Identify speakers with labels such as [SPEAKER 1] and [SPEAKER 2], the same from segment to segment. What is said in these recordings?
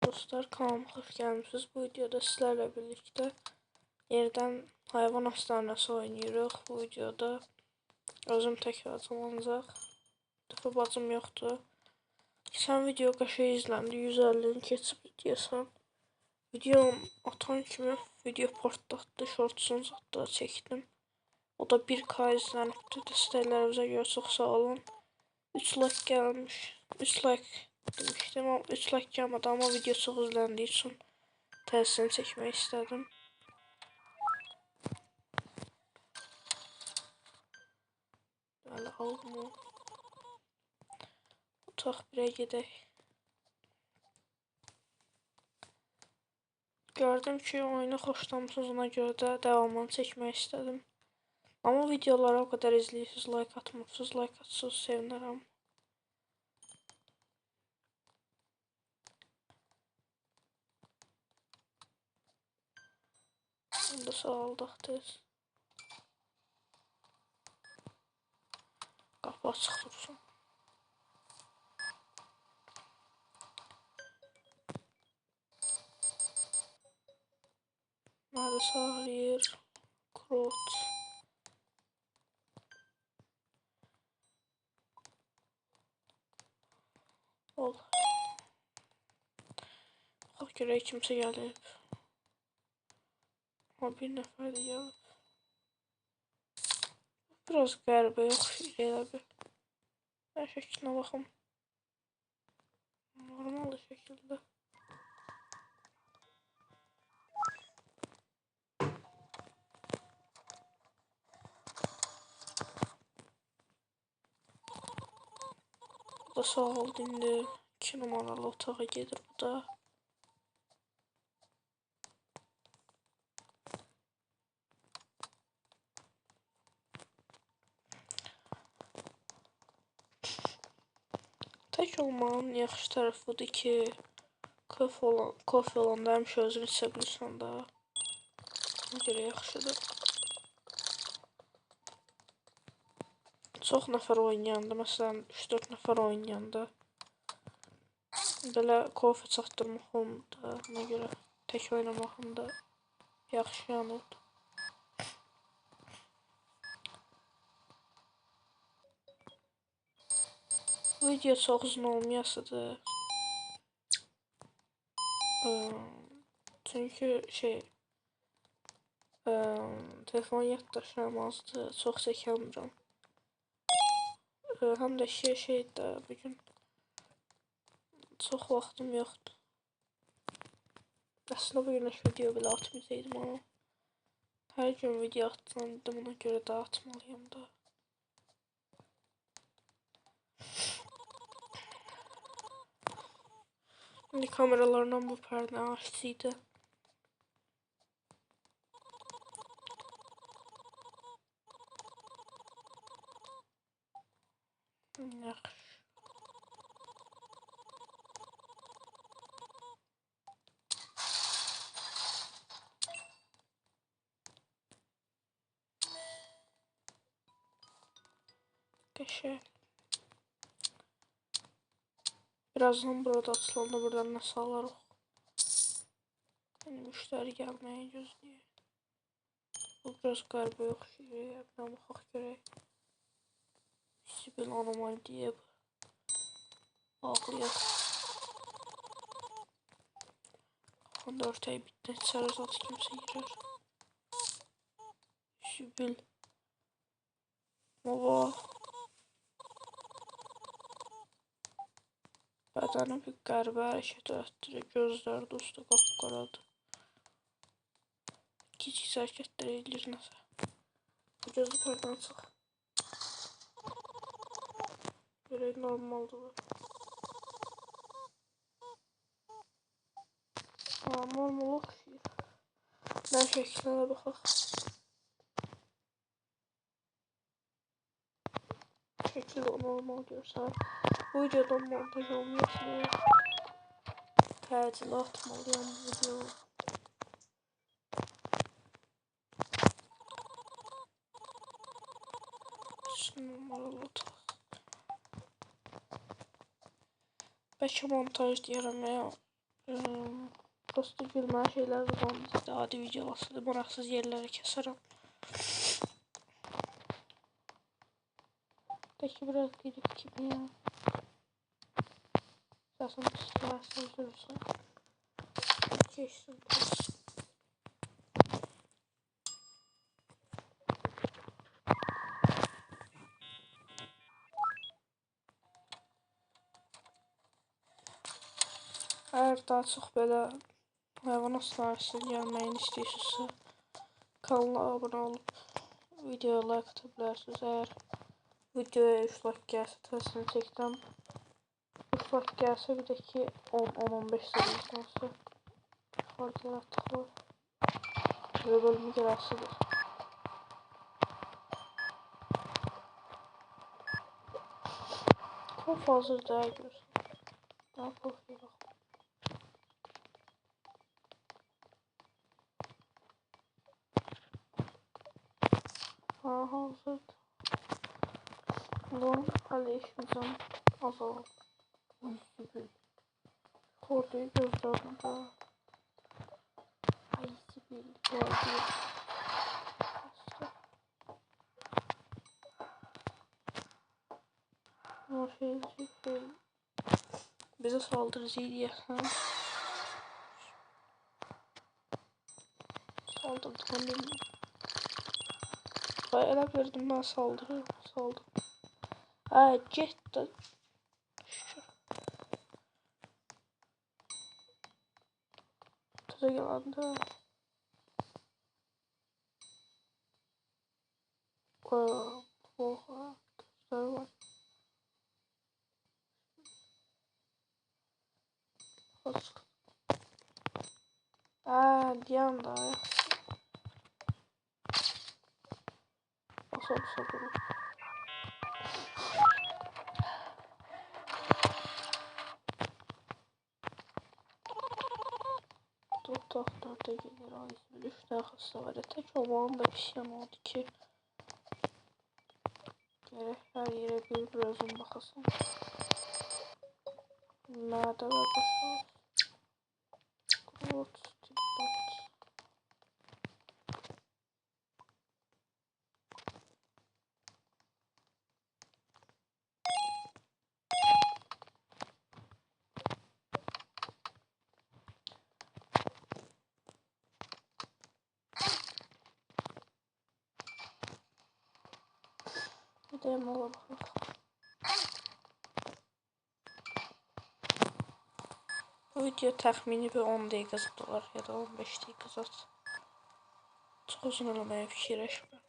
[SPEAKER 1] Dostlar, kanalıma hoş gəlmişsiniz. Bu videoda sizlerle birlikte yerdən hayvan hastanesi oynayırıq. Bu videoda özüm tək bacım ancaq. Bu dəfə bacım yoxdur. Geçən video qəşəng izləndi. 150'ni keçib deyəsən. Videom atan kimi video portlatdı. Shortsunu da çəkdim. O da 1K izlənibdi. Dəstəklərinizə görə çox sağ olun. 3 like gəlmiş. 3 like demiştim ama 3 like gəlmədi, ama video çox izləndiyi üçün təsirini çəkmək istədim. Belə aldım. Otaq 1'ə gedək. Gördüm ki oyunu xoşlamısınız, ona görə də devamını çəkmək istədim. Ama videolara o kadar izləyirsiniz, like atmırsınız. Like atsınız, sevinirəm. Bunu da sağaldıq tez. Qapı açıq dursun. Nerede sağlayır? Krot. Ol. Bax görək kimsə gəlib. Ha, bir nəfər də gəlib. Biraz qəribə yoxdur elə bir. Ben şəklinə baxım. Normal şəkildə. Bu da sağ oldu, indi 2 numaralı otağa gedir bu da. Tək olmanın yaxşı tərəfi budur ki, kofe olanda həmişə özün içə bilirsən də. Ona görə yaxşıdır. Çox nəfər oynayanda, məsələn 3-4 nəfər oynayanda belə kofe çatdırmaq olmur. Ona görə tək oynamağım da yaxşı yanıdır. Bu video çox uzun olmayasıdır. Çünkü telefon yaddaşlamazdı, çox çəkəmirəm. Həm də şeydə bugün çox vaxtım yoxdur. Əslində bugün heç video belə atmayacaqdım, ama hər gün video atsam dedim, ona görə də atmalıyım da. Şimdi kameralarından bu perde açsıydı. Yaxşı. Qəşəng. Birazdan burada açılanda buradan nəsə alarıq. Yəni müştəri gəlməyə gözləyir. Bu biraz qəribə yoxdur. Ben baxaq görək. Sibil anomal deyib. Ağlayaq. Onda örtəyi bitdi. İçəri zat kimsə girer. Sibil. Baba. Bədəni bir qəribə hərəkət etdirir. Gözləri də usta qapqaradır. Kiçik hərəkətlər edilir nəsə. Bu gözü pərdən çıx. Görək normaldır bu. Ha, normal oxşayır. Mən şəklinə baxaq. Şəkil o normal görsən. Bu videodan montaj olmayasınız. Təcili atmalıyam bu videoyu. Numaralı otaq. Bəlkə montaj deyərəm ya. Prosto gülmeli şeyler var. İşte adi videosu da maraqsız yerləri kəsərəm. Peki biraz grip gibi ya. Zaten psikiyatrisi üzülürse. Geçsin. Eğer daha çok böyle hayvan hastanesine gelməyini istəyirsinizsə kanala abone olup videoya like atabilirsiniz. Eğer videoya 3 like gəlsə təsirini çəkdən 3 like gəlsə bir də ki 10-15 saniyə olsa fark yaratdıq var. Ve bölümü gələsidir. Çok hazır daha görürsən. Ne yapalım? Ha hazır. Bunun hələ işimizdən azalım. Gibi. Korduyu gözlərində. Ay sibil. Korduyu. O şey. Bize saldırıcı diyesen. Saldırdık onu bilmiyorum. Vay elə verdim ben saldırıyorum. Saldım. Ha cidden. Tadı geldi. Oha. Gözler var. Kaç. Diyan da ya. Nasıl olsa bunu. Doktorda gelir ay. 3 tane hasta var. Tek olmanın da bir şey oldu ki. Gerek her yere bir özüm bakasın. Nerede var başa? Kurut. Gidelim ola bakalım. Bu video təxmini bir 10 dəqiqə var ya da 15 dəqiqə. Çox uzun eləməyə fikirləşmə.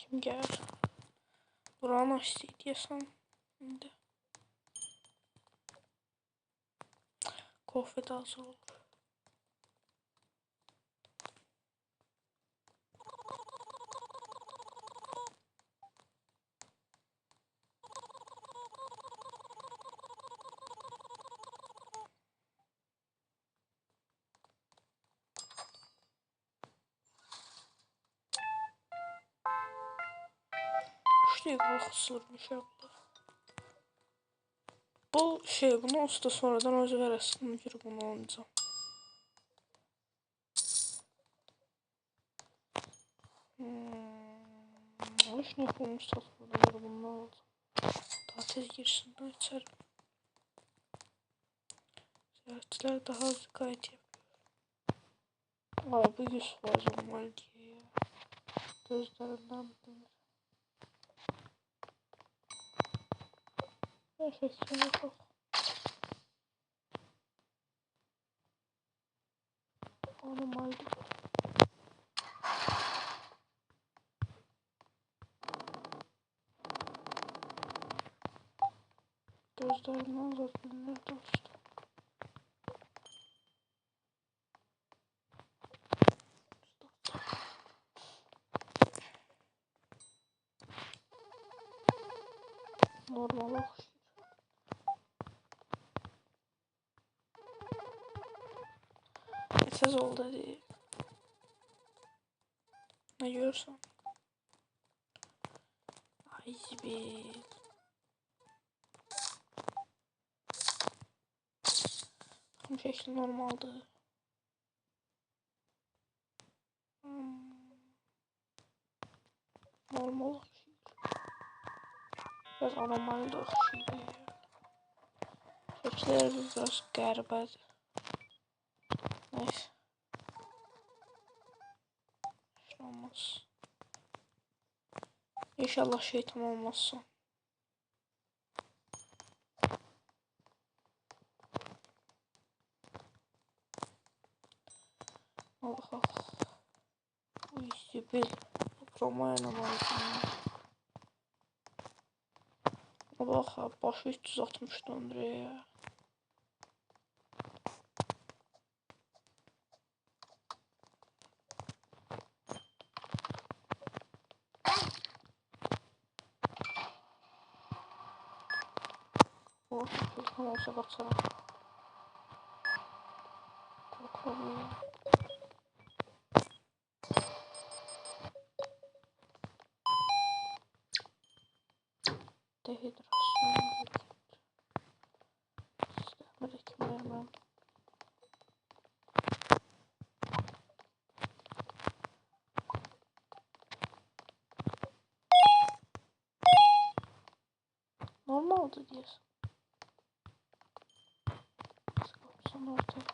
[SPEAKER 1] Kim gəlir? Buranı açdı deyəsən. İndi. Kohve də hazır olur. İşte bu kısırmış abla. Bu şey bunu usta sonradan özü verəsin. Girib bunu alacağım. Hoş ne yapılmış satılır bunu alacağım. Daha tez girsinler içeri. Ziyaretçiler daha az gayet yapıyor. Abi 100 fazla var diye ya. Gözlerinden bilir. Efektine bak. Normalde. gözlerinden zor bilinir dostum. Normal okşayır. Ses oldu değil. Ne görürsen. Ay bir. Bu şekli normaldi. Normal okşayır. Biraz anormal de okşayır. Şekilleri biraz qəribədir. Neyse. Şey olmaz. İnşallah şeytan olmazsa. Allah. Uy zibil. Promo oynamalıyım. Bak ha başı 360 döndürüyor ya. Oh, şeytan olsa kaçarım. Korkuyorum. Dehidrasyon. Sistemleri kim vermem. Normaldi diyorsun. Sıkıntısın ortaya.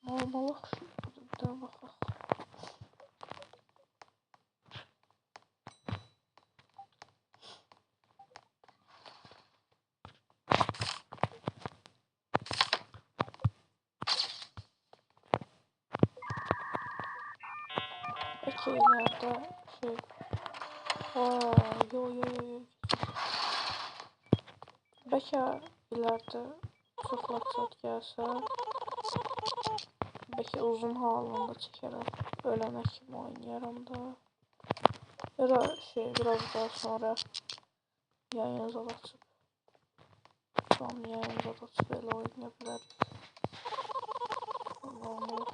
[SPEAKER 1] Normal şurada bakalım. Peki ileride şey. Aa, yo. Belki ileride çok maksat gelse. Belki uzun halinde çekerim. Ölene kim oynayarım da. Ya da şey biraz daha sonra yayınıza açıp. Tam yayınıza açıp böyle oynayabilirim. Normal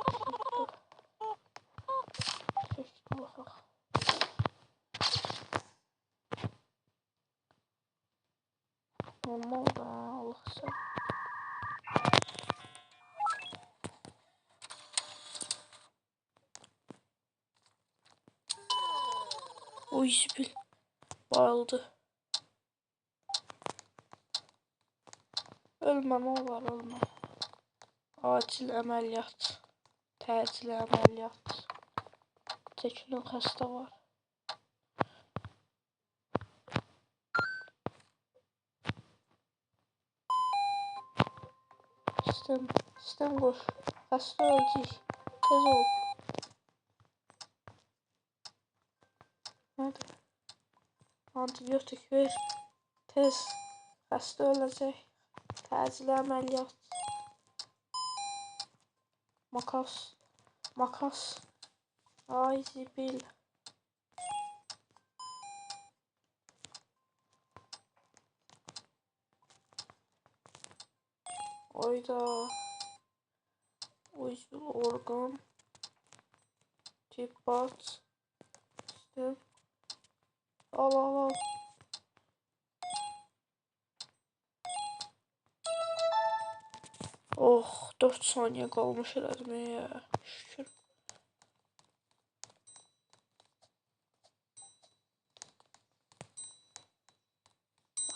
[SPEAKER 1] şekilde bakalım. Normal da Allah sen. O işi bil. Bayıldı. Ölmem o var ölmem. Acil əməliyyat. Təcil əməliyyat. Çəkilin xəstə var. Sistem qoş. Xəstə ölecek. Tez ol. Nədir? Antibiyotik ver. Tez. Xəstə ölecek. Təcil əməliyyat. Makas. Ay zibil. Oyda. Uyuşul organ. Tip bat. Sistem. Al. Oh 4 saniye kalmış elədim ya. Şükür.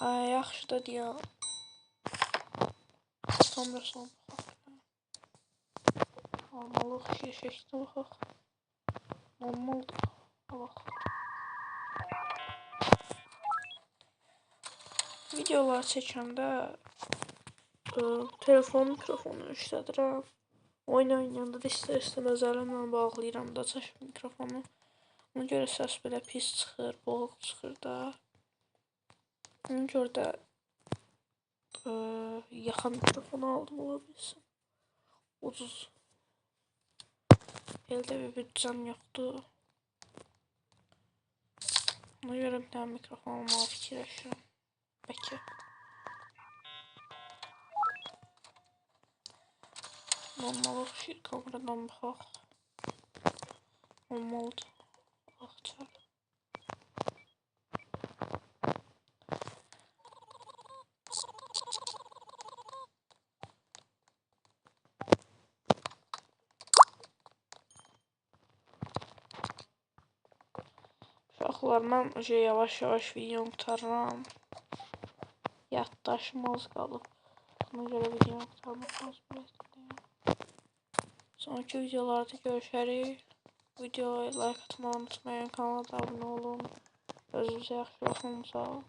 [SPEAKER 1] Ay yaxşı da deyəm. Sonra baxaq. Normalıq şəkildə baxaq. Normaldır. Bax. videolar çəkəndə telefon mikrofonu işlədirəm. Oyun oynayanda da istər-istəməz əlimlə bağlayıram da çəkib mikrofonu. Ona görə səs belə pis çıxır, boğuq çıxır da. Ona görə də yaxın mikrofonu aldım, ola bilsin. Ucuz. Elde bir bütçəm yoxdur. Ona görə bir tane mikrofon almağı fikirləşirəm. Bəlkə. Normal oxşayır, kameradan baxaq. Olmalıdır. Baxacaq. Uşaqlar, mən yavaş-yavaş videomu qurtarıram. Yaddaşım az qalıb. Ona görə videomu qurtarmaq məcburiyyətindəyim. Sonraki videolarda görüşərik. Videoya like atmayı unutmayın. Kanala da abunə olun. Özünüzə yaxşı baxın. Sağ olun.